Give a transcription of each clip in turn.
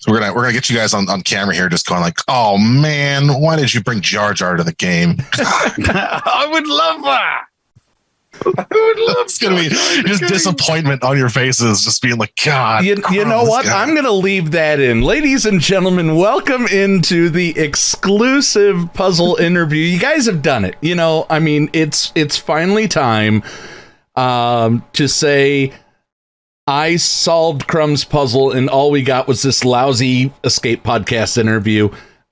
So we're gonna get you guys on camera here, just going like, "Oh man, why did you bring Jar Jar to the game?" I would love that. It's gonna be just disappointment on your faces, just being like, "God." You know what? Guy. I'm gonna leave that in, ladies and gentlemen. Welcome into the exclusive puzzle interview. You guys have done it. You know, I mean, it's finally time to say. I solved Crumb's puzzle, and all we got was this lousy Escape podcast interview.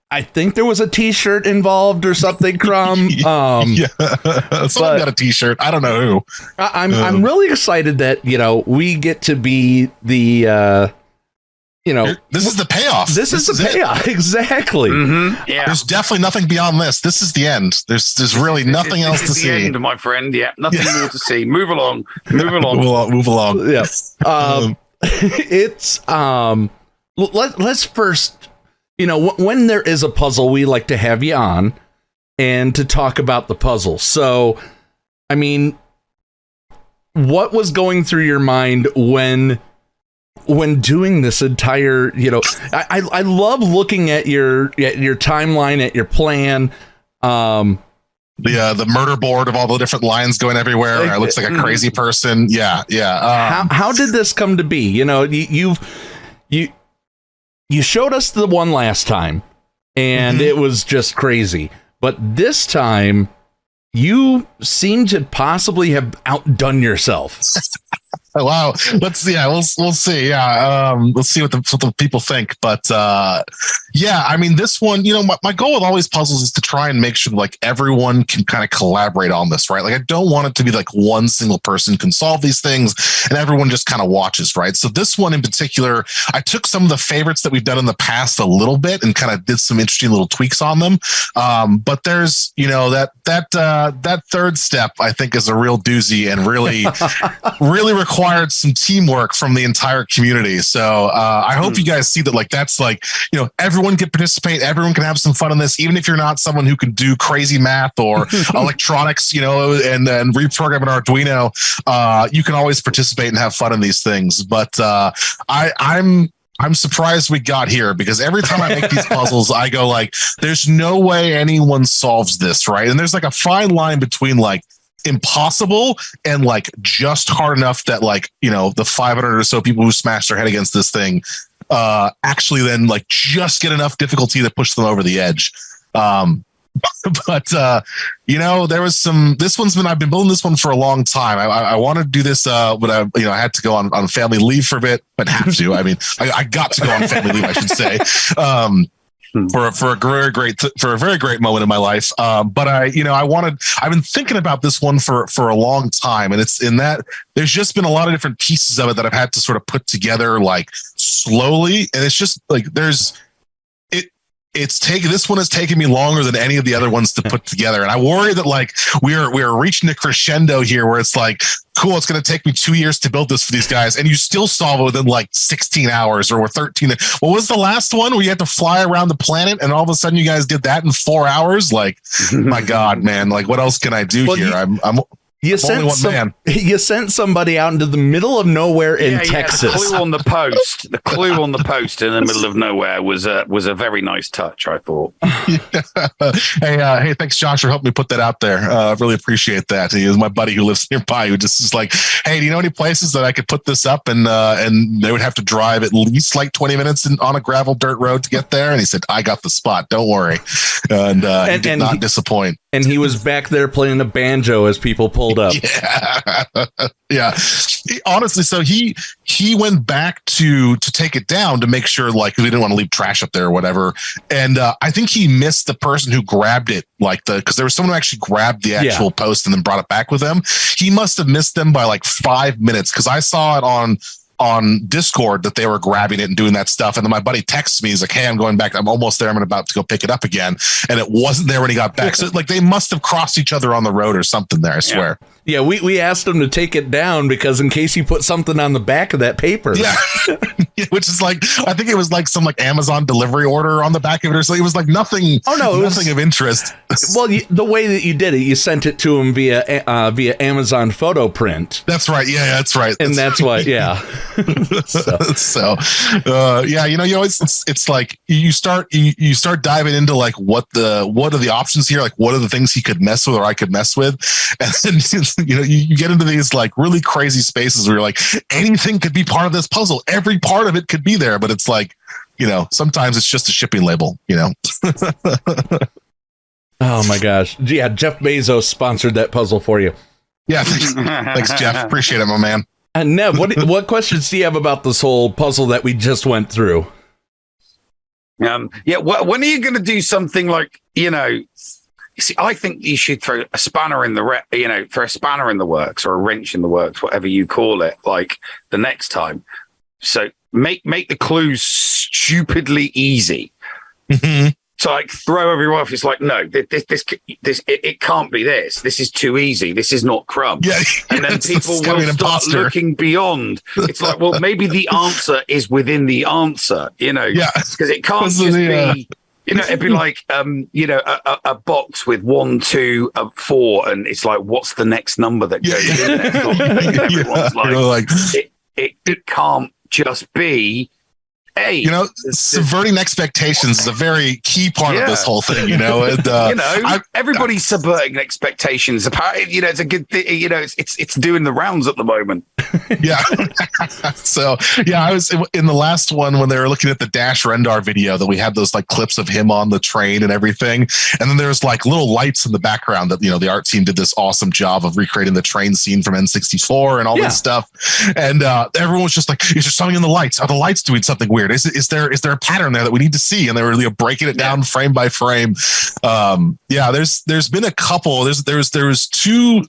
I think there was a T-shirt involved or something, Crumb. Someone got a T-shirt. I don't know who. I'm really excited that we get to be the this is the payoff. This is the payoff. Exactly. Mm-hmm. Yeah. There's definitely nothing beyond this. This is the end. There's really nothing else to see. End, my friend. Yeah. Nothing more to see. Move along. Move along. Yeah. It's let's first, when there is a puzzle, we like to have you on and to talk about the puzzle. So, I mean, what was going through your mind when doing this entire, I love looking at your timeline, at your plan, the murder board of all the different lines going everywhere. It looks like a crazy person. Yeah. How did this come to be? You showed us the one last time, and it was just crazy. But this time, you seem to possibly have outdone yourself. Oh, wow. Let's see. We'll see. Yeah. Let's see what the people think. But yeah, I mean, this one, my goal with all these puzzles is to try and make sure like everyone can kind of collaborate on this, right? Like I don't want it to be like one single person can solve these things and everyone just kind of watches, right? So this one in particular, I took some of the favorites that we've done in the past a little bit and kind of did some interesting little tweaks on them. But there's, that third step I think is a real doozy and really, really required some teamwork from the entire community. So I hope you guys see that that's everyone can participate, everyone can have some fun in this, even if you're not someone who can do crazy math or electronics, and then reprogram an Arduino. You can always participate and have fun in these things. But I'm surprised we got here because every time I make these puzzles, I go like, there's no way anyone solves this, right? And there's like a fine line between impossible and just hard enough that the 500 or so people who smash their head against this thing actually then just get enough difficulty to push them over the edge. But there was I've been building this one for a long time. I wanted to do this but I had to go on family leave for a bit, but have to. I mean, I got to go on family leave, I should say. For a very great moment in my life. But I've been thinking about this one for a long time. And it's in that there's just been a lot of different pieces of it that I've had to sort of put together slowly. And it's just this one has taken me longer than any of the other ones to put together. And I worry that we're reaching a crescendo here where it's cool, it's going to take me 2 years to build this for these guys. And you still solve it within 16 hours or 13. What was the last one where you had to fly around the planet and all of a sudden you guys did that in 4 hours? My God, man, what else can I do here? You sent somebody out into the middle of nowhere in Texas. The clue on the post in the middle of nowhere was a very nice touch, I thought. Hey, thanks, Josh, for helping me put that out there. I really appreciate that. He was my buddy who lives nearby who just is like, hey, do you know any places that I could put this up? And they would have to drive at least 20 minutes on a gravel dirt road to get there. And he said, I got the spot. Don't worry. And he did not disappoint. And he was back there playing the banjo as people pulled up. Yeah. Honestly, so he went back to take it down to make sure we didn't want to leave trash up there or whatever. And I think he missed the person who grabbed it, because there was someone who actually grabbed the actual post and then brought it back with them. He must have missed them by 5 minutes because I saw it on Discord that they were grabbing it and doing that stuff. And then my buddy texts me. He's like, hey, I'm going back. I'm almost there. I'm about to go pick it up again. And it wasn't there when he got back. So they must have crossed each other on the road or something there. I swear. Yeah. We asked him to take it down because in case he put something on the back of that paper. Yeah. Which is I think it was some Amazon delivery order on the back of it or something. It was nothing. Oh no, nothing of interest. Well, the way that you did it, you sent it to him via Amazon photo print. That's right. Yeah, that's right. And that's why. Yeah. Yeah, you always, it's like you start diving into like what are the options here, like what are the things he could mess with or I could mess with, and then you get into these like really crazy spaces where you're like anything could be part of this puzzle, every part of it could be there, but it's like sometimes it's just a shipping label. Oh my gosh, yeah, Jeff Bezos sponsored that puzzle for you. Yeah, thanks Jeff, appreciate it, my man. And Nev, what questions do you have about this whole puzzle that we just went through? When are you going to do something like, see, I think you should throw a spanner in throw a spanner in the works or a wrench in the works, whatever you call it, like the next time. So make the clues stupidly easy. Mm-hmm. So like throw everyone off. It's like, no, this it can't be this. This is too easy. This is not Crumb. Yeah, and then people will start looking beyond. It's like, well, maybe the answer is within the answer, Yeah, because it can't just be. It'd be like, a box with 1, 2, 4, and it's like, what's the next number that goes in there? Everyone's like, it can't just be. Hey, subverting expectations is a very key part of this whole thing. And, everybody's subverting expectations. Apparently, it's a good thing. It's doing the rounds at the moment. Yeah. So I was in the last one when they were looking at the Dash Rendar video that we had those like clips of him on the train and everything, and then there's like little lights in the background that the art team did this awesome job of recreating the train scene from N64 and all this stuff, and everyone was just like, "Is there something in the lights? Are the lights doing something weird? Is there a pattern there that we need to see?" And they were breaking it down frame by frame. There's been a couple. There was two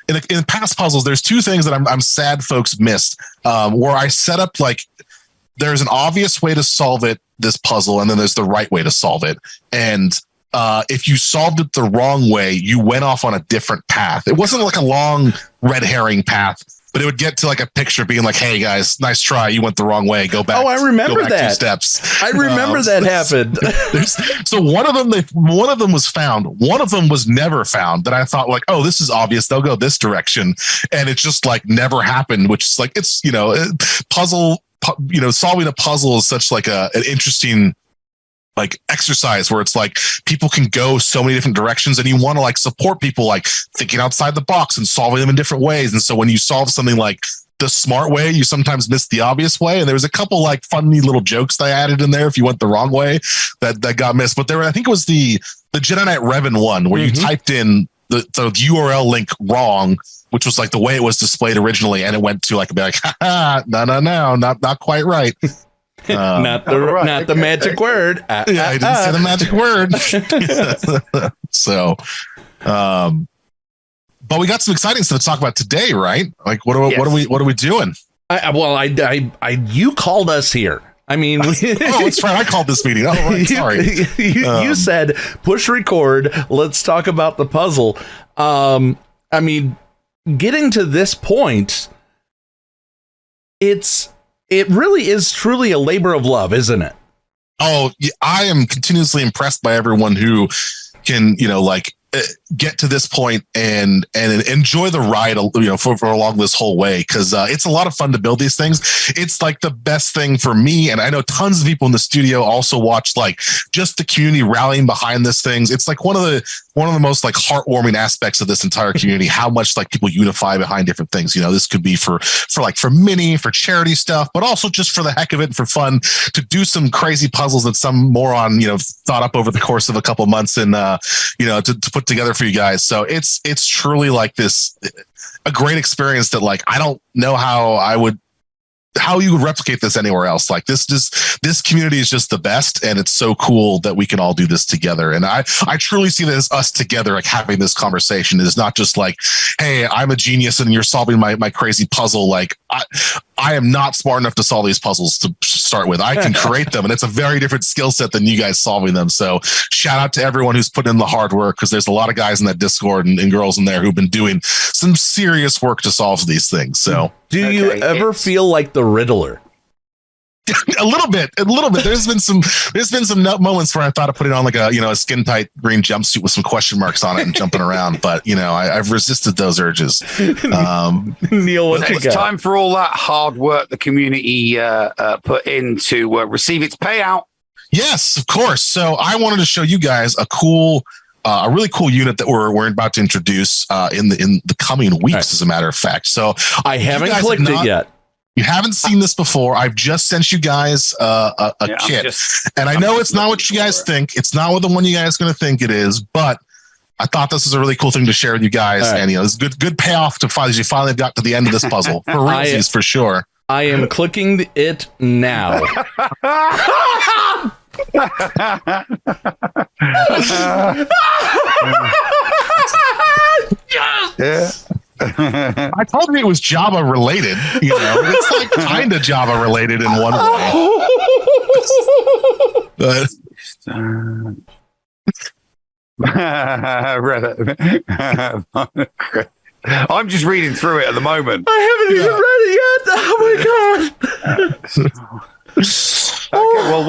in past puzzles. There's two things that I'm sad folks missed. Where I set up like there's an obvious way to solve this puzzle, and then there's the right way to solve it. And if you solved it the wrong way, you went off on a different path. It wasn't like a long red herring path, but it would get to like a picture being like, "Hey guys, nice try. You went the wrong way. Go back." Oh, I remember that. 2 steps. I remember that happened. So one of them was found. One of them was never found. That I thought like, "Oh, this is obvious. They'll go this direction," and it just like never happened. Which is like it's puzzle. Solving a puzzle is such like an interesting like exercise where it's like people can go so many different directions, and you want to like support people like thinking outside the box and solving them in different ways. And so when you solve something like the smart way, you sometimes miss the obvious way. And there was a couple like funny little jokes that I added in there if you went the wrong way that got missed. But I think it was the Jedi Knight Revan one where you typed in the URL link wrong, which was like the way it was displayed originally, and it went to like no, not quite right. Not the magic word. I didn't say the magic word. So, but we got some exciting stuff to talk about today, right? Like, what are we doing? You called us here. I mean, it's right. I called this meeting. Oh, right. Sorry. You said push record. Let's talk about the puzzle. I mean, getting to this point, it really is truly a labor of love, isn't it? Oh, I am continuously impressed by everyone who can, get to this point and enjoy the ride, for along this whole way. Cause it's a lot of fun to build these things. It's like the best thing for me. And I know tons of people in the studio also watch like just the community rallying behind this things. It's like one of the most like heartwarming aspects of this entire community, how much like people unify behind different things. This could be for mini, for charity stuff, but also just for the heck of it and for fun to do some crazy puzzles that some moron, thought up over the course of a couple months and, to put together for you guys. So it's truly like a great experience that like, I don't know how you would replicate this anywhere else. Like this community is just the best, and it's so cool that we can all do this together. And I truly see this us together, like having this conversation is not just like, hey, I'm a genius and you're solving my crazy puzzle. Like I am not smart enough to solve these puzzles to start with. I can create them, and it's a very different skill set than you guys solving them. So shout out to everyone who's put in the hard work, because there's a lot of guys in that Discord and girls in there who've been doing some serious work to solve these things. So do you ever feel like the Riddler? A little bit. There's been some moments where I thought of putting on like a skin tight green jumpsuit with some question marks on it and jumping around, but I've resisted those urges. Neil, it's time for all that hard work the community put in to receive its payout. Yes, of course. So I wanted to show you guys a really cool unit that we're about to introduce in the coming weeks, right, as a matter of fact. So I haven't clicked it yet. You haven't seen this before. I've just sent you guys a kit. And I know it's not what you guys think. It's not what the one you guys are going to think it is, but I thought this was a really cool thing to share with you guys. Right. And it's good payoff to finally, you finally got to the end of this puzzle. For realsies, for sure. I am clicking it now. Yes. Yeah. I told you it was Java related. It's like kind of Java related in one way. I'm just reading through it at the moment. I haven't even read it yet. Oh my god. Okay, well,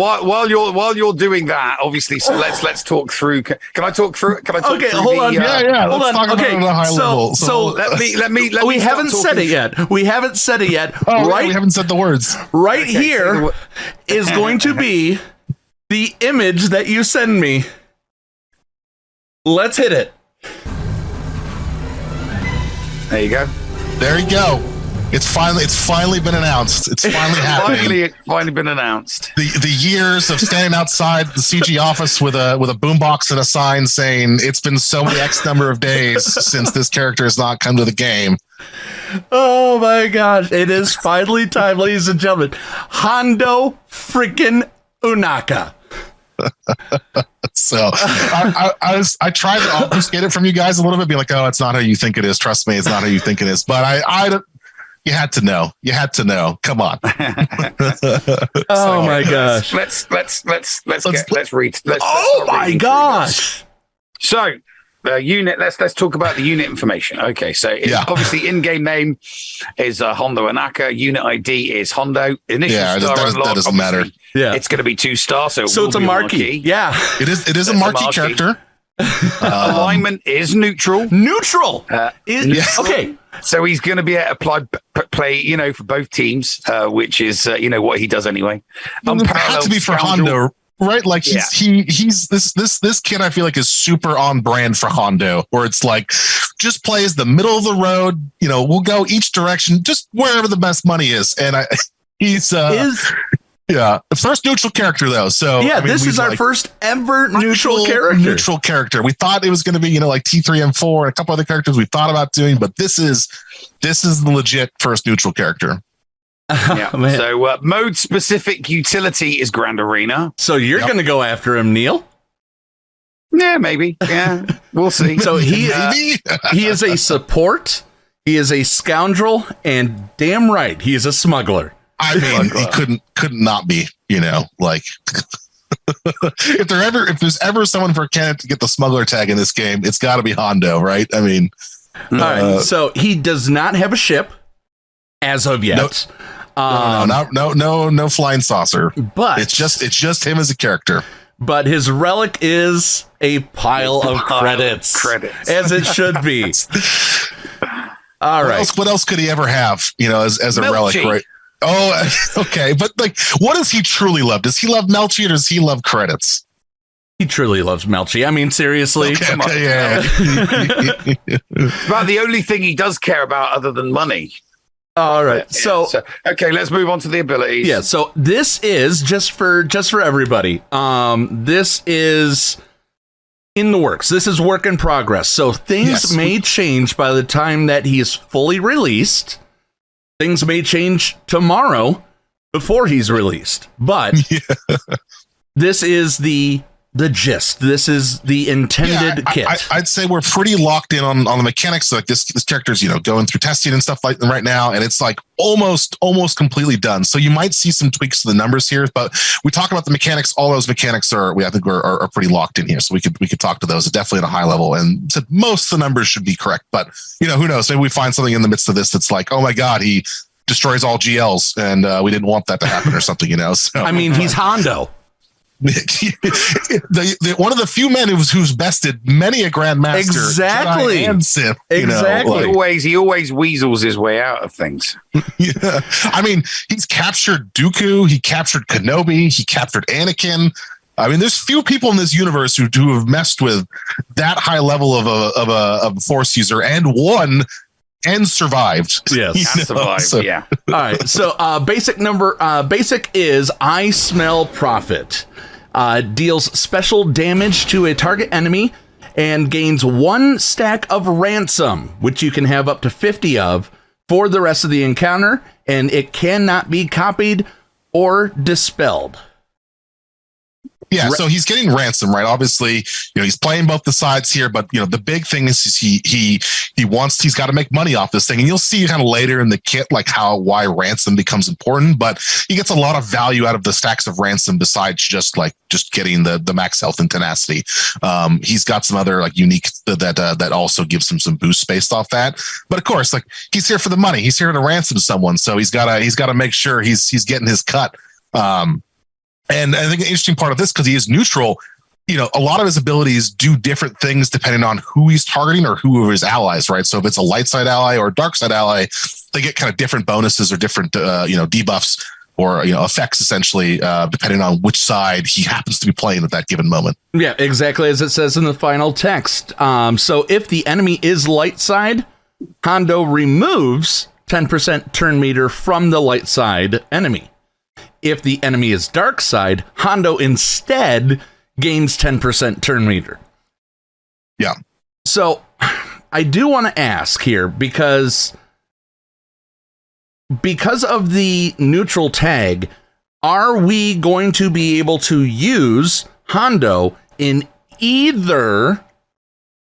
while you're doing that, obviously, so let's talk through. Can I talk through it? Can I talk okay, through hold on. Hold on. Okay, at a high level. So let me. We haven't said it yet. We haven't said it yet. Oh, right. We haven't said the words. Right here is going to be the image that you send me. Let's hit it. There you go. There you go. It's finally been announced. It's finally happening. It's finally been announced. The years of standing outside the CG office with a boombox and a sign saying it's been so many X number of days since this character has not come to the game. Oh my gosh. It is finally time, ladies and gentlemen. Hondo freaking Anaka. So I tried to obfuscate it from you guys a little bit, be like, oh, it's not how you think it is. Trust me, it's not how you think it is. But I you had to know. Come on. Oh my gosh. Let's read. Oh my gosh. So unit. Let's talk about the unit information. Okay, so obviously in-game name is Hondo Anaka. Unit ID is Hondo. Initial star unlock, that doesn't matter. Yeah, it's going to be 2 star, so it's a marquee. Yeah, it is a marquee character. Alignment is neutral. Neutral. Okay. So he's going to be able to play, for both teams, which is, what he does anyway. It has to be for Hondo, right? Like he's this kid, I feel like, is super on brand for Hondo, where it's like just plays the middle of the road. We'll go each direction, just wherever the best money is. And he's the first neutral character though. So this is our first ever neutral character. We thought it was going to be like T3M4 and a couple other characters we thought about doing, but this is the legit first neutral character. So mode specific utility is Grand Arena. So you're going to go after him, Neil? Yeah, maybe. Yeah, we'll see. So he is a support. He is a scoundrel, and damn right, he is a smuggler. I mean, he couldn't not be, like if there's ever someone for a candidate to get the smuggler tag in this game, it's got to be Hondo, right? I mean, all right. So he does not have a ship as of yet. No flying saucer. But it's just him as a character. But his relic is a pile of credits, as it should be. All right. What else could he ever have? As a relic, right? Oh, okay. But what does he truly love? Does he love Melchi or does he love credits? He truly loves Melchi. I mean, seriously. Come on. Yeah. About the only thing he does care about other than money. All right. So okay, let's move on to the abilities. Yeah. So this is just for everybody. This is in the works. This is work in progress. So things may change by the time that he is fully released. Things may change tomorrow before he's released, but this is the gist. This is the intended kit. I'd say we're pretty locked in on the mechanics. Like this character's, going through testing and stuff like that right now. And it's like almost completely done. So you might see some tweaks to the numbers here, but we talk about the mechanics. All those mechanics are pretty locked in here. So we could talk to those definitely at a high level, and said most of the numbers should be correct, but who knows? Maybe we find something in the midst of this that's like, oh my God, he destroys all GLs, and we didn't want that to happen or something, So I mean, he's Hondo. One of the few men who's bested many a Grandmaster, exactly, Jedi and Sith. Exactly. He always weasels his way out of things. Yeah, I mean, he's captured Dooku, he captured Kenobi, he captured Anakin. I mean, there's few people in this universe who have messed with that high level of a Force user and won and survived. Yes, and survived. So, yeah. All right. So basic is I Smell Prophet. Deals special damage to a target enemy and gains 1 stack of ransom, which you can have up to 50 of for the rest of the encounter, and it cannot be copied or dispelled. Yeah, so he's getting ransom, right? Obviously, he's playing both the sides here, but the big thing is he's got to make money off this thing, and you'll see kind of later in the kit like why ransom becomes important. But he gets a lot of value out of the stacks of ransom besides just getting the max health and tenacity. He's got some other unique that also gives him some boost based off that. But of course, he's here for the money. He's here to ransom someone, so he's got to make sure he's getting his cut. And I think the interesting part of this, because he is neutral, a lot of his abilities do different things depending on who he's targeting or who are his allies, right? So if it's a light side ally or a dark side ally, they get kind of different bonuses or different, debuffs or, effects essentially, depending on which side he happens to be playing at that given moment. Yeah, exactly as it says in the final text. So if the enemy is light side, Hondo removes 10% turn meter from the light side enemy. If the enemy is dark side, Hondo instead gains 10% turn meter. Yeah. So I do want to ask here because of the neutral tag, are we going to be able to use Hondo in either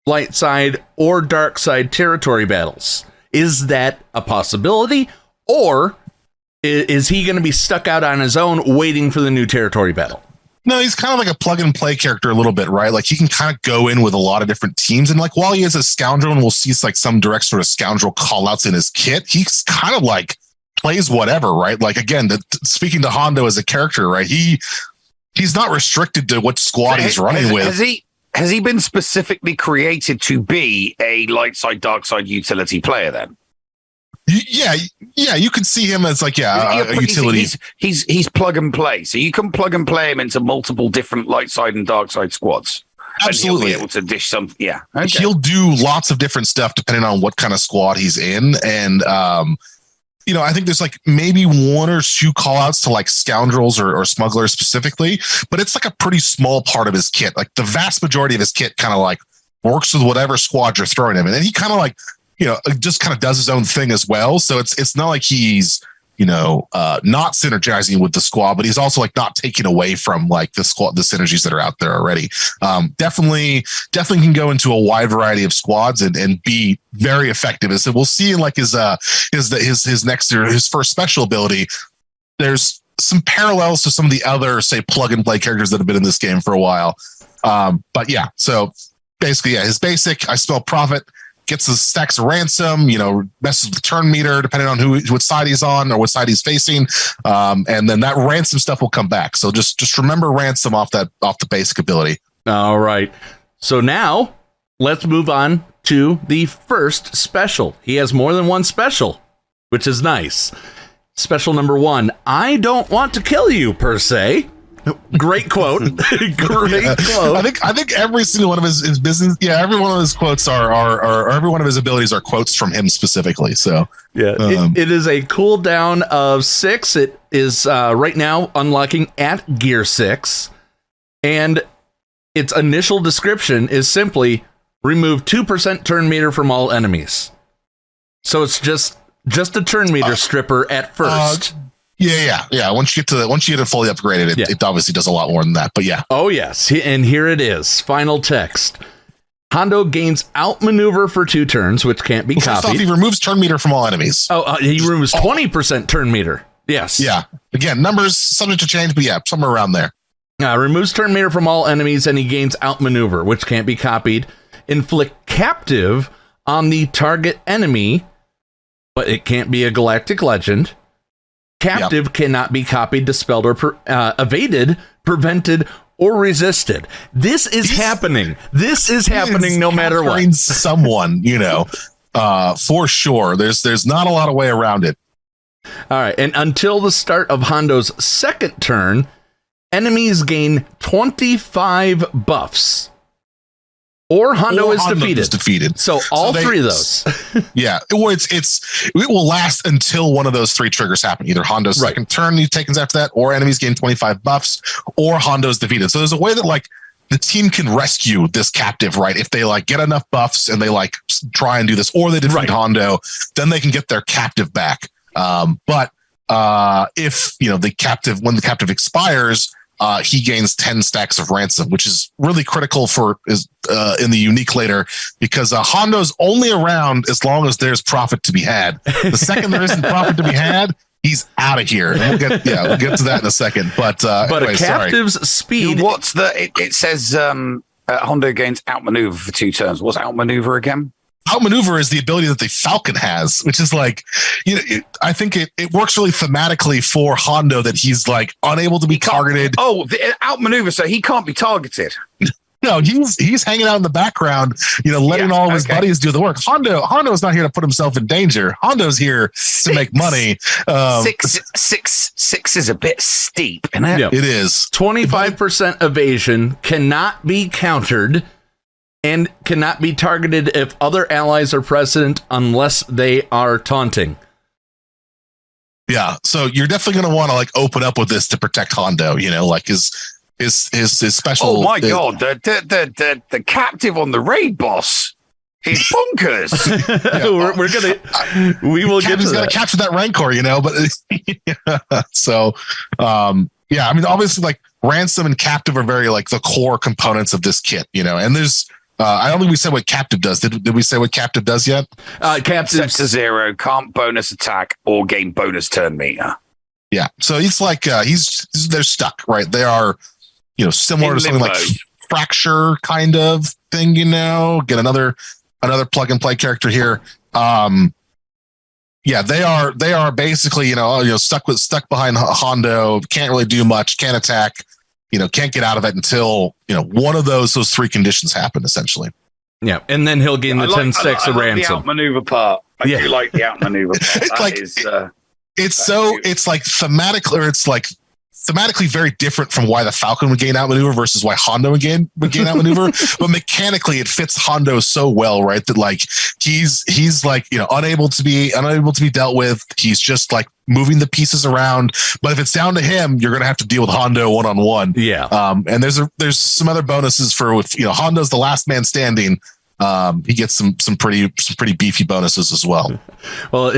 light side or dark side territory battles? Is that a possibility, or is he going to be stuck out on his own waiting for the new territory battle? No, he's kind of like a plug and play character a little bit, right? Like he can kind of go in with a lot of different teams. And while he is a scoundrel and we'll see some direct sort of scoundrel call outs in his kit, he's kind of plays whatever, right? Again, speaking to Hondo as a character, right? He's not restricted to what squad he's running with. Has he been specifically created to be a light side, dark side utility player then? Yeah, you could see him as a utility. He's plug and play, so you can plug and play him into multiple different light side and dark side squads. Absolutely, and he'll be able to dish some. Yeah, okay. He'll do lots of different stuff depending on what kind of squad he's in, and I think there's maybe 1 or 2 call outs to scoundrels or smugglers specifically, but it's a pretty small part of his kit. The vast majority of his kit kind of works with whatever squad you're throwing him in, and he kind of just kind of does his own thing as well. So it's not like he's, not synergizing with the squad, but he's also not taking away from the synergies that are out there already. Definitely can go into a wide variety of squads and be very effective. As we'll see in his first special ability, there's some parallels to some of the other, say, plug and play characters that have been in this game for a while. But yeah, so basically, his basic, I Smell Prophet, gets his stacks of ransom, messes with the turn meter depending on what side he's on or what side he's facing, and then that ransom stuff will come back. So just remember ransom off the basic ability. All right. So now let's move on to the first special. He has more than one special, which is nice. Special number 1: I don't want to kill you per se. Great quote. Great quote. I think every single one of his business, every one of his quotes are every one of his abilities are quotes from him specifically. So yeah, it is a cooldown of 6. It is right now unlocking at gear 6, and its initial description is simply remove 2% turn meter from all enemies. So it's just a turn meter stripper at first. Yeah. Once you get it fully upgraded, it obviously does a lot more than that. But yeah. Oh yes, and here it is. Final text: Hondo gains outmaneuver for 2 turns, which can't be copied. First off, he removes turn meter from all enemies. He removes 20% turn meter. Yes. Yeah. Again, numbers subject to change, but yeah, somewhere around there. Removes turn meter from all enemies, and he gains outmaneuver, which can't be copied. Inflict captive on the target enemy but it can't be a galactic legend. Captive cannot be copied, dispelled, or evaded, prevented, or resisted. This is happening. This is happening no matter what. Someone, for sure. There's not a lot of way around it. All right, and until the start of Hondo's second turn, enemies gain 25 buffs. Or Hondo is defeated. So three of those. Yeah. Well, it will last until one of those three triggers happen. Either Hondo's second turn he takes after that, or enemies gain 25 buffs, or Hondo's defeated. So there's a way that the team can rescue this captive, right? If they get enough buffs and they try and do this, or they defeat Hondo, then they can get their captive back. But if when the captive expires, he gains 10 stacks of ransom, which is really critical in the unique later, because Hondo's only around as long as there's profit to be had. The second there isn't profit to be had, he's out of here. And we'll get to that in a second. But anyway, a captive's speed. It says Hondo gains outmaneuver for 2 turns. What's outmaneuver again? Outmaneuver is the ability that the Falcon has, which is I think it works really thematically for Hondo that he's unable to be targeted. Outmaneuver, so he can't be targeted. No, he's hanging out in the background, letting all of his buddies do the work. Hondo's not here to put himself in danger. Hondo's here to make money. Six is a bit steep, isn't it? Yep. It is. 25% evasion, cannot be countered, and cannot be targeted if other allies are present unless they are taunting. Yeah, so you're definitely going to want to open up with this to protect Hondo. His special. Oh my god, the captive on the raid boss is bonkers. We will get to that. Got to capture that Rancor, but so I mean, obviously ransom and captive are very the core components of this kit, and there's. I don't think we said what captive does. Did we say what captive does yet? Captive to 0, can't bonus attack or gain bonus turn meter. Yeah, so it's they're stuck, right? They are, similar to something like fracture kind of thing. Get another plug and play character here. Yeah, they are basically stuck behind Hondo. Can't really do much. Can't attack. Can't get out of it until, one of those 3 conditions happen, essentially. Yeah, and then he'll gain the 10 stacks of ransom. The outmaneuver part. I do like the outmaneuver part. Thematically very different from why the Falcon would gain outmaneuver versus why Hondo would gain outmaneuver. But mechanically, it fits Hondo so well, right? That he's unable to be dealt with. He's just moving the pieces around. But if it's down to him, you're going to have to deal with Hondo one-on-one. Yeah. And there's some other bonuses for Hondo's the last man standing. He gets some pretty beefy bonuses as well. Well,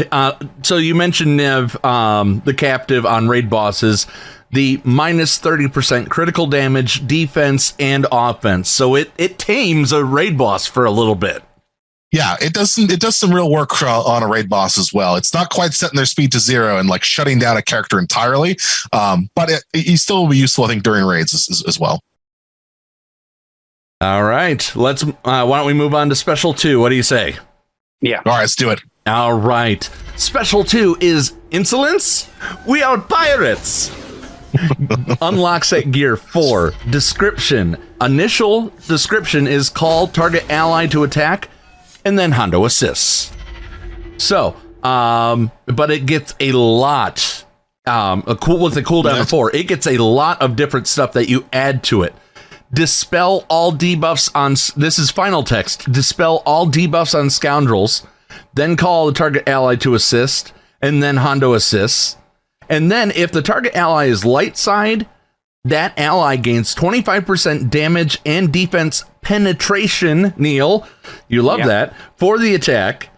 so you mentioned Nev, the captive on raid bosses, the minus 30% critical damage, defense, and offense. So it tames a raid boss for a little bit. Yeah, it does some real work on a raid boss as well. It's not quite setting their speed to 0 and shutting down a character entirely, but it still will be useful, I think, during raids as well. All right, why don't we move on to Special 2? What do you say? Yeah. All right, let's do it. All right. Special 2 is Insolence. We are pirates. Unlocks at gear 4. Description. Initial description is call target ally to attack, and then Hondo assists. So, but it gets a lot. With a cooldown of 4, it gets a lot of different stuff that you add to it. Dispel all debuffs on. This is final text. Dispel all debuffs on scoundrels. Then call the target ally to assist, and then Hondo assists. And then if the target ally is light side, that ally gains 25% damage and defense penetration. Neil, you love that, for the attack.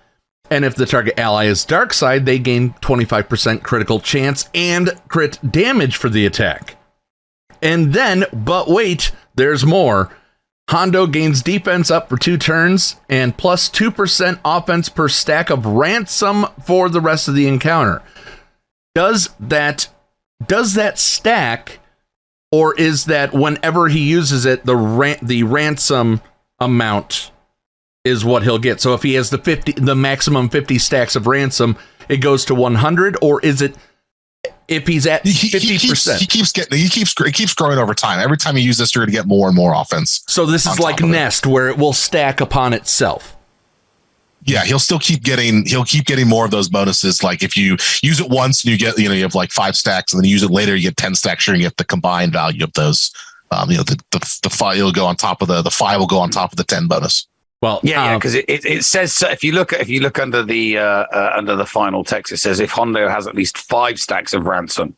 And if the target ally is dark side, they gain 25% critical chance and crit damage for the attack. And then, but wait, there's more. Hondo gains defense up for 2 turns and plus 2% offense per stack of ransom for the rest of the encounter. Does that stack, or is that whenever he uses it, the ransom amount is what he'll get. So if he has the maximum 50 stacks of ransom, it goes to 100, or is it if he's at 50%? It keeps growing over time. Every time you use this, you're going to get more and more offense. So this is like Nest, where it will stack upon itself. Yeah, he'll keep getting more of those bonuses. Like if you use it once and you have like 5 stacks, and then you use it later, you get 10 stacks, and you get the combined value of those. The 5 will go on top of the 5 will go on top of the 10 bonus. Well, because it says, if you look under the final text, it says if Hondo has at least 5 stacks of ransom,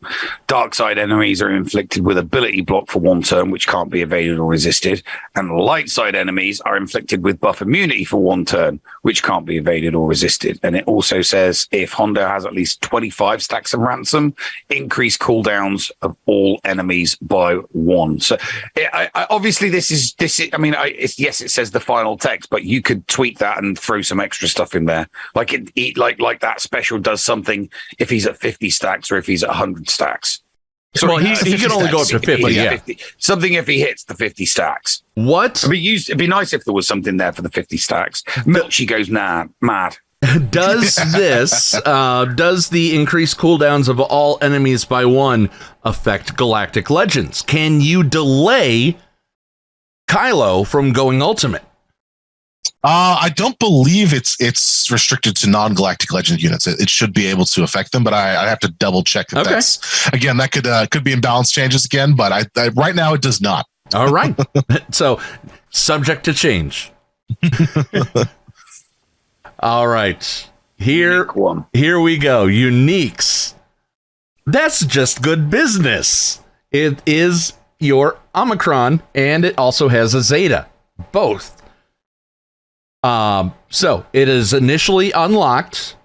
dark side enemies are inflicted with ability block for 1 turn, which can't be evaded or resisted, and light side enemies are inflicted with buff immunity for 1 turn, which can't be evaded or resisted. And it also says if Hondo has at least 25 stacks of ransom, increase cooldowns of all enemies by 1. So obviously this is I mean, yes, it says the final text, but you could tweak that and throw some extra stuff in there. Like like that special does something if he's at 50 stacks or if he's at 100 stacks. So well, he can only go up to 50. Yeah. 50. Something if he hits the 50 stacks. What? It'd be nice if there was something there for the 50 stacks. Milchi goes mad. Does the increased cooldowns of all enemies by 1 affect Galactic Legends? Can you delay Kylo from going ultimate? I don't believe it's restricted to non-Galactic Legend units. It should be able to affect them, but I have to double check that. Okay. That's again, that could be in balance changes again, but I right now it does not. All right. So subject to change. All right. Here we go. Uniques. That's just good business. It is your Omicron, and it also has a Zeta. Both. So it is initially unlocked.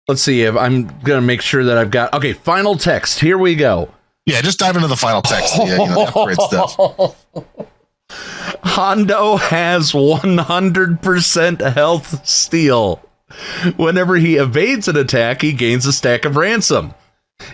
Let's see if I'm gonna make sure that I've got final text. Here we go. Yeah, just dive into the final text. The upgrade stuff. Hondo has 100% health steal. Whenever he evades an attack, he gains a stack of ransom.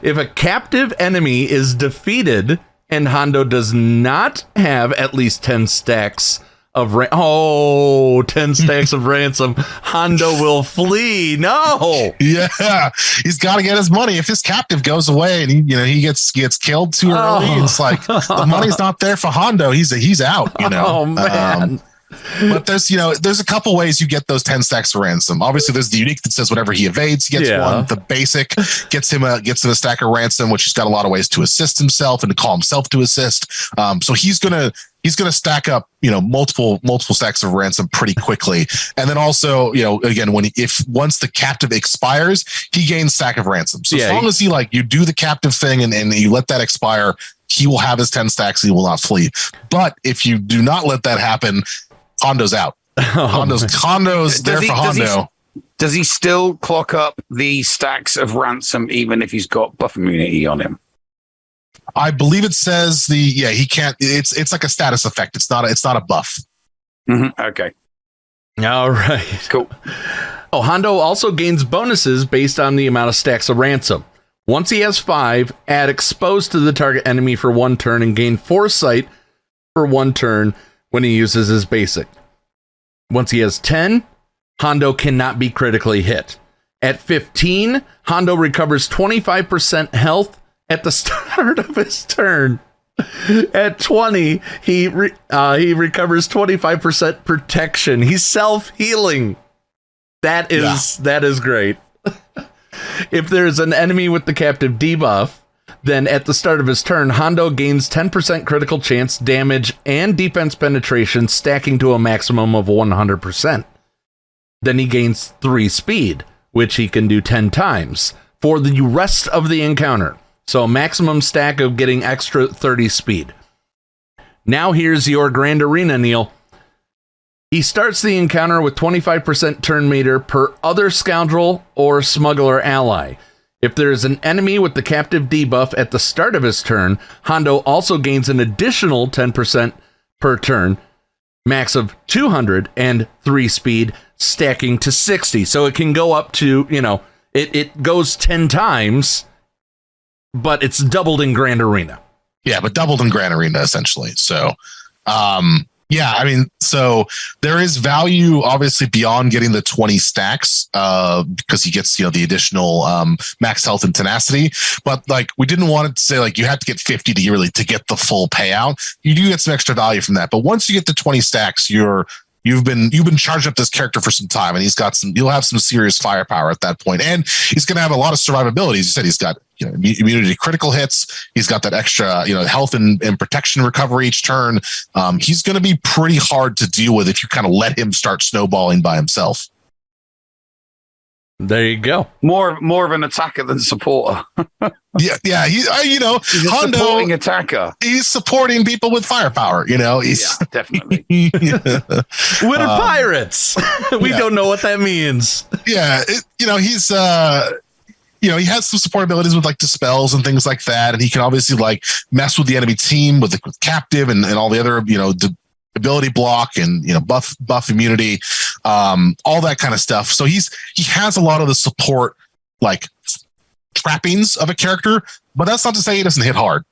If a captive enemy is defeated and Hondo does not have at least 10 stacks of 10 stacks of ransom, Hondo will flee. No. Yeah, he's got to get his money. If his captive goes away and he gets killed too early, it's like the money's not there for Hondo. He's out. Oh man. But there's a couple ways you get those 10 stacks of ransom. Obviously, there's the unique that says whatever he evades, he gets 1. The basic gets him a stack of ransom, which he's got a lot of ways to assist himself and to call himself to assist. So he's gonna stack up multiple stacks of ransom pretty quickly. And then also again once the captive expires, he gains stack of ransom. So as long as you do the captive thing and you let that expire, he will have his 10 stacks. He will not flee. But if you do not let that happen, Hondo's out. Hondo's there for Hondo. Does he still clock up the stacks of ransom even if he's got buff immunity on him? I believe it says he can't. It's like a status effect. It's not a buff. Mm-hmm. Okay. All right. Cool. Hondo also gains bonuses based on the amount of stacks of ransom. Once he has 5, add exposed to the target enemy for 1 turn and gain foresight for 1 turn when he uses his basic. Once he has 10, Hondo cannot be critically hit. At 15, Hondo recovers 25% health at the start of his turn. At 20, he recovers 25% protection. He's self-healing. That is great. If there's an enemy with the captive debuff, then at the start of his turn, Hondo gains 10% critical chance, damage, and defense penetration, stacking to a maximum of 100%. Then he gains 3 speed, which he can do 10 times for the rest of the encounter. So a maximum stack of getting extra 30 speed. Now here's your Grand Arena, Neil. He starts the encounter with 25% turn meter per other scoundrel or smuggler ally. If there is an enemy with the captive debuff at the start of his turn, Hondo also gains an additional 10% per turn, max of 200 and 3 speed, stacking to 60. So it can go up to, it goes 10 times, but it's doubled in Grand Arena. Yeah, but doubled in Grand Arena, essentially. So, Yeah, I mean, so there is value obviously beyond getting the 20 stacks, because he gets, the additional max health and tenacity. But like, we didn't want it to say like you have to get 50 to get the full payout. You do get some extra value from that. But once you get the 20 stacks, you've been charging up this character for some time, and you'll have some serious firepower at that point. And he's going to have a lot of survivability. As you said, he's got immunity to critical hits. He's got that extra, health and protection recovery each turn. He's going to be pretty hard to deal with if you kind of let him start snowballing by himself. There you go. More of an attacker than supporter. Yeah. He's a Hondo, supporting attacker. He's supporting people with firepower. He's definitely. We're pirates. We don't know what that means. Yeah, he's he has some support abilities with like dispels and things like that, and he can obviously like mess with the enemy team with captive and all the other ability block and buff immunity, all that kind of stuff. So he has a lot of the support like trappings of a character, but that's not to say he doesn't hit hard.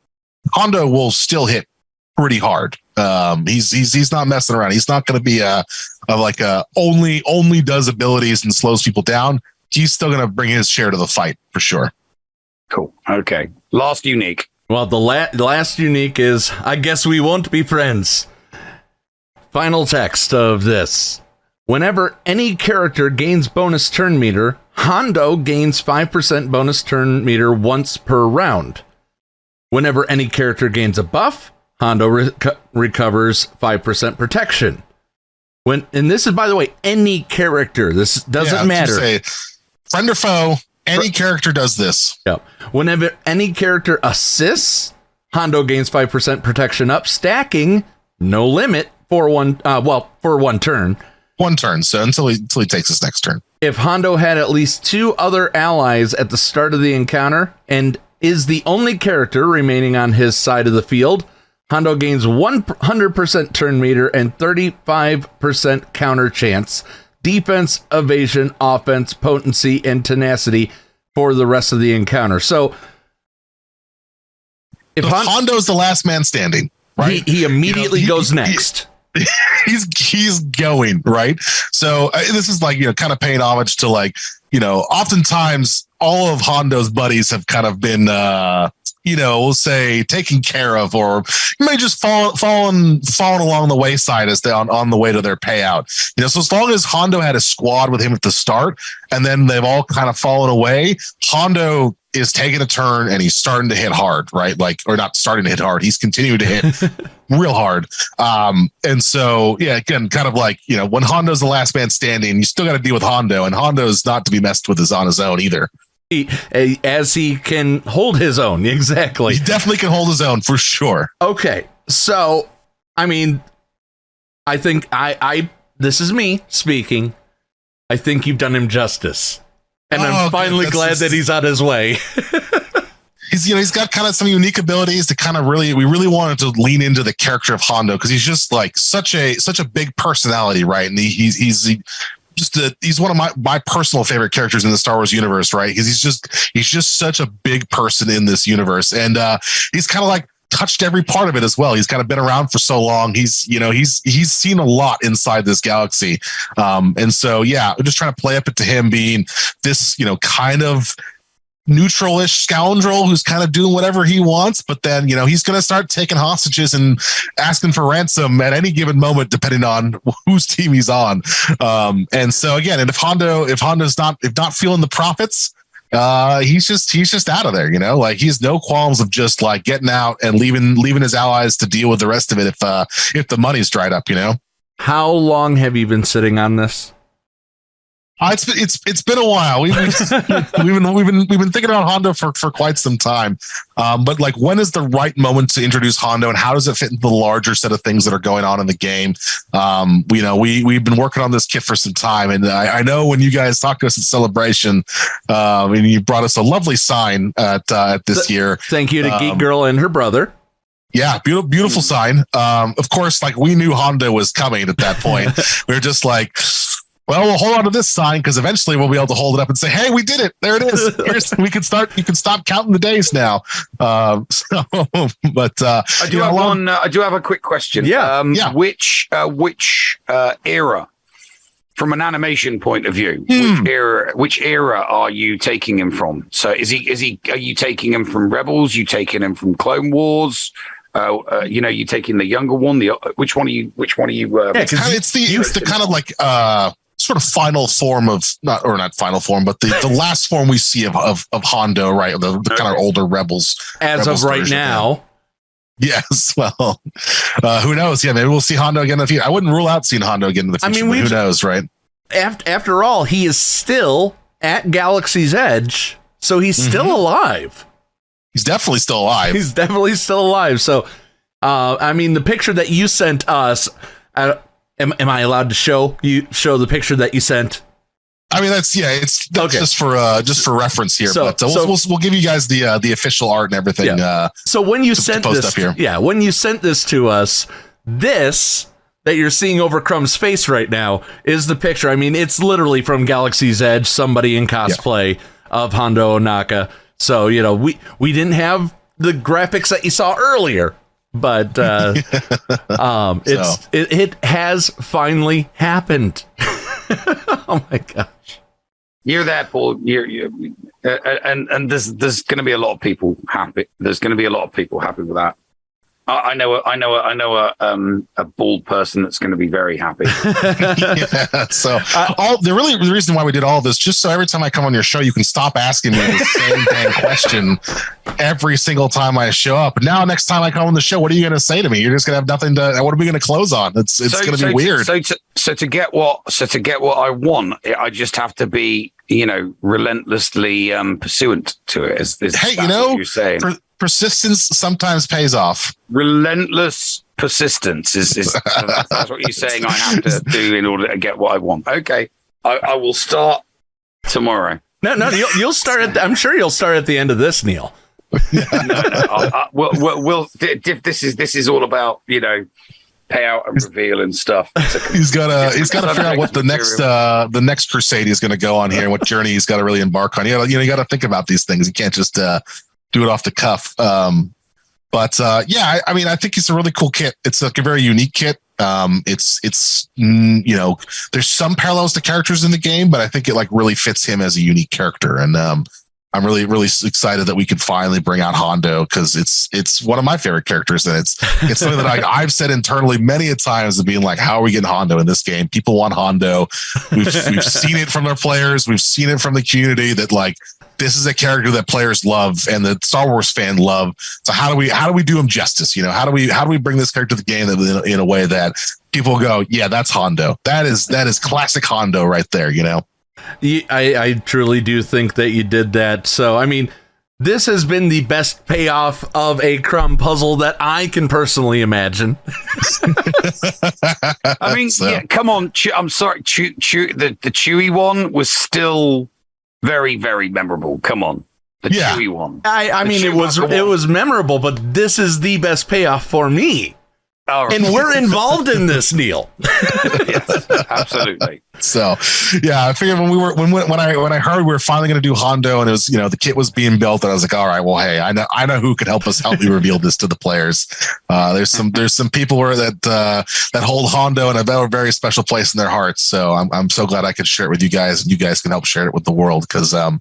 Hondo will still hit pretty hard. He's not messing around. He's not going to be only does abilities and slows people down. He's still going to bring his share to the fight for sure. Cool. Okay. Last unique. Well, the last unique is, I guess we won't be friends. Final text of this. Whenever any character gains bonus turn meter, Hondo gains 5% bonus turn meter once per round. Whenever any character gains a buff, Hondo recovers 5% protection. And this is, by the way, any character. This doesn't matter. Say, friend or foe, any character does this. Yeah. Whenever any character assists, Hondo gains 5% protection up, stacking, no limit for one turn. One turn, so until he takes his next turn. If Hondo had at least 2 other allies at the start of the encounter and is the only character remaining on his side of the field, Hondo gains 100% turn meter and 35% counter chance, defense, evasion, offense, potency, and tenacity for the rest of the encounter. So if Hondo's the last man standing, right? He immediately goes next. He's going, right? So this is like, kind of paying homage to like, oftentimes all of Hondo's buddies have kind of been, we'll say taken care of, or you may just fallen along the wayside as they on the way to their payout. So as long as Hondo had a squad with him at the start, and then they've all kind of fallen away, Hondo is taking a turn and he's starting to hit hard, right? Like, or not starting to hit hard. He's continuing to hit real hard. And so, yeah, again, kind of like, when Hondo's the last man standing, you still got to deal with Hondo, and Hondo's not to be messed with on his own either. As he can hold his own. Exactly. He definitely can hold his own for sure. Okay. So, I mean, I think this is me speaking. I think you've done him justice. And I'm finally glad that he's on his way. He's got kind of some unique abilities to kind of we really wanted to lean into the character of Hondo, because he's just like such a big personality, right? And he's one of my personal favorite characters in the Star Wars universe, right? Because he's just such a big person in this universe, and he's kind of like touched every part of it as well. He's kind of been around for so long. He's seen a lot inside this galaxy. And so, yeah, we're just trying to play up it to him being this, kind of neutral-ish scoundrel who's kind of doing whatever he wants, but then, he's going to start taking hostages and asking for ransom at any given moment, depending on whose team he's on. And so again, and if Hondo's not feeling the profits, he's just out of there, like he's no qualms of just like getting out and leaving his allies to deal with the rest of it if the money's dried up. How long have you been sitting on this? It's been a while. We've been thinking about Hondo for quite some time. But like, when is the right moment to introduce Hondo, and how does it fit into the larger set of things that are going on in the game? We've been working on this kit for some time, and I know when you guys talked to us at Celebration, and you brought us a lovely sign at this year. Thank you to Geek Girl and her brother. Yeah, beautiful sign. Of course, like we knew Hondo was coming at that point. We were just like, Well, we'll hold on to this sign because eventually we'll be able to hold it up and say, "Hey, we did it! There it is. We can start. You can stop counting the days now." I do have one. I do have a quick question. Yeah. Which era, from an animation point of view, which era are you taking him from? So are you taking him from Rebels? You taking him from Clone Wars? You taking the younger one? Which one are you? It's the kind of like sort of final form of not final form, but the last form we see of Hondo, right? The kind of older Rebels of right now. Yes, well, who knows? Yeah, maybe we'll see Hondo again in the future. I wouldn't rule out seeing Hondo again in the future. I mean, who knows, right? After all, he is still at Galaxy's Edge, so he's still alive. He's definitely still alive. So, I mean, the picture that you sent us, am I allowed to show the picture that you sent? I mean, that's okay. just for reference here. But we'll give you guys the official art and everything. Yeah. So when you sent this, when you sent this to us, this that you're seeing over Crumb's face right now is the picture. I mean, it's literally from Galaxy's Edge, somebody in cosplay of Hondo Anaka. So, we didn't have the graphics that you saw earlier, but it has finally happened. Oh my gosh. You're that, Paul. And there's going to be a lot of people happy. There's going to be a lot of people happy with that. I know a bald person that's going to be very happy. So the reason why we did all of this, just so every time I come on your show, you can stop asking me the same dang question every single time I show up. Now, next time I come on the show, what are you going to say to me? You're just going to have nothing to. What are we going to close on? It's going to be weird. So to get what I want, I just have to be relentlessly pursuant to it. Is what you're saying? Persistence sometimes pays off. Relentless persistence is that's what you're saying I have to do in order to get what I want. Okay, I will start tomorrow. No, you'll start I'm sure you'll start at the end of this, Neil. We'll this is all about payout and reveal and stuff. He's got to figure out what the next crusade is going to go on here and what journey he's got to really embark on. You got to think about these things. You can't just do it off the cuff. I mean, I think it's a really cool kit. It's like a very unique kit. There's some parallels to characters in the game, but I think it like really fits him as a unique character. And I'm really, really excited that we could finally bring out Hondo because it's one of my favorite characters. And it's something that I've said internally many a times of being like, how are we getting Hondo in this game? People want Hondo. We've seen it from their players. We've seen it from the community that like, this is a character that players love and the Star Wars fan love. So how do we do him justice? How do we bring this character to the game in a way that people go, yeah, that's Hondo. That is classic Hondo right there. I truly do think that you did that. So, I mean, this has been the best payoff of a Crumb puzzle that I can personally imagine. I mean, come on. I'm sorry. The Chewie one was still very, very memorable. Come on. The Chewie one. I mean, it was memorable, but this is the best payoff for me. Oh, and we're involved in this, Neil. Yes, absolutely. So, yeah, I figured when I heard we were finally going to do Hondo and it was, the kit was being built, and I was like, all right, well, hey, I know who could help me reveal this to the players. There's some people that hold Hondo in a very, very special place in their hearts. So I'm so glad I could share it with you guys, and you guys can help share it with the world because I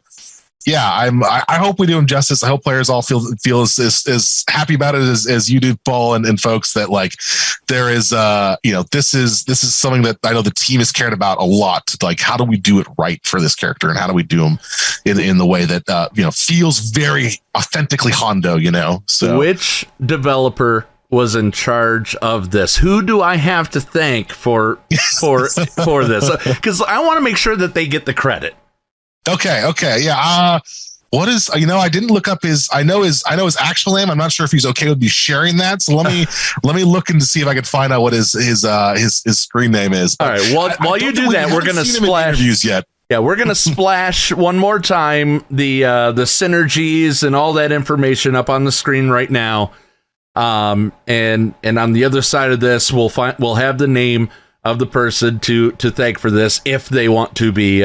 hope we do him justice. I hope players all feel as happy about it as you do, Paul, and folks, that like there is this is something that I know the team has cared about a lot. Like, how do we do it right for this character, and how do we do him in the way that feels very authentically Hondo? So which developer was in charge of this? Who do I have to thank for this? Because I want to make sure that they get the credit. Okay. Yeah. What is, I didn't look up I know his actual name. I'm not sure if he's okay with me sharing that. So let me look and see if I can find out what his screen name is. All right. While you do that, we're going to splash interviews yet. Yeah, we're going to splash one more time the synergies and all that information up on the screen right now. And on the other side of this, we'll have the name of the person to thank for this if they want to be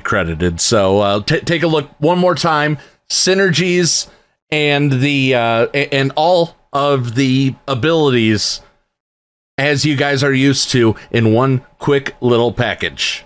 credited. So take a look one more time. Synergies and the and all of the abilities as you guys are used to in one quick little package.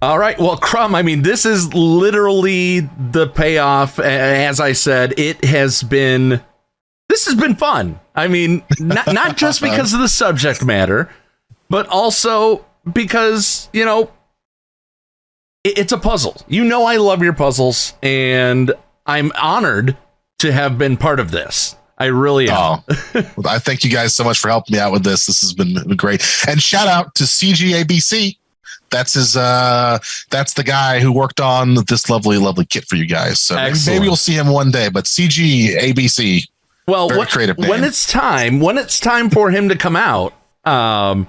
All right. Well, Crumb, I mean, this is literally the payoff. As I said, this has been fun. I mean, not just because of the subject matter, but also because, you know, it's a puzzle. You know, I love your puzzles, and I'm honored to have been part of this. I really am. Well, I thank you guys so much for helping me out with this. This has been great. And shout out to CGABC. That's that's the guy who worked on this lovely kit for you guys. So maybe we'll see him one day. But CGABC, well, creative name. when it's time for him to come out, I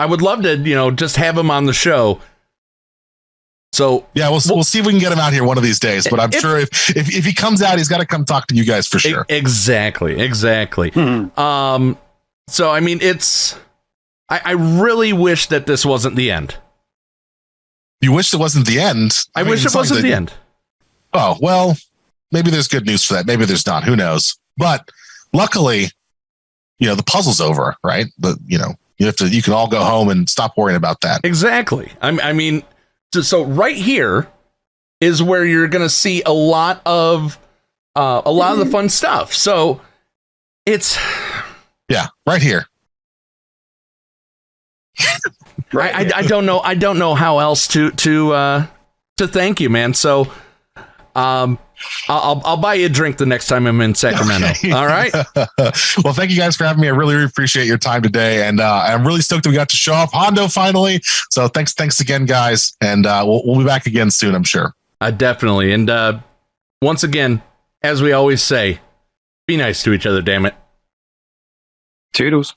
would love to, you know, just have him on the show. So yeah, we'll see if we can get him out here one of these days. But I'm sure if he comes out, he's got to come talk to you guys for sure. Exactly. Mm-hmm. So I mean, I really wish that this wasn't the end. You wish it wasn't the end? I wish it wasn't the end. Oh, well, maybe there's good news for that. Maybe there's not. Who knows? But luckily, you know, the puzzle's over, right? But, you know, you can all go home and stop worrying about that. Exactly. I mean, so right here is where you're going to see a lot of the fun stuff. So it's... Yeah, right here. I don't know how else to thank you, man. So I'll buy you a drink the next time I'm in Sacramento. Okay. All right. Well, thank you guys for having me. I really appreciate your time today, and I'm really stoked that we got to show off Hondo finally. So thanks again, guys, and we'll be back again soon, I'm sure. Definitely. And once again, as we always say, be nice to each other. Damn it. Toodles.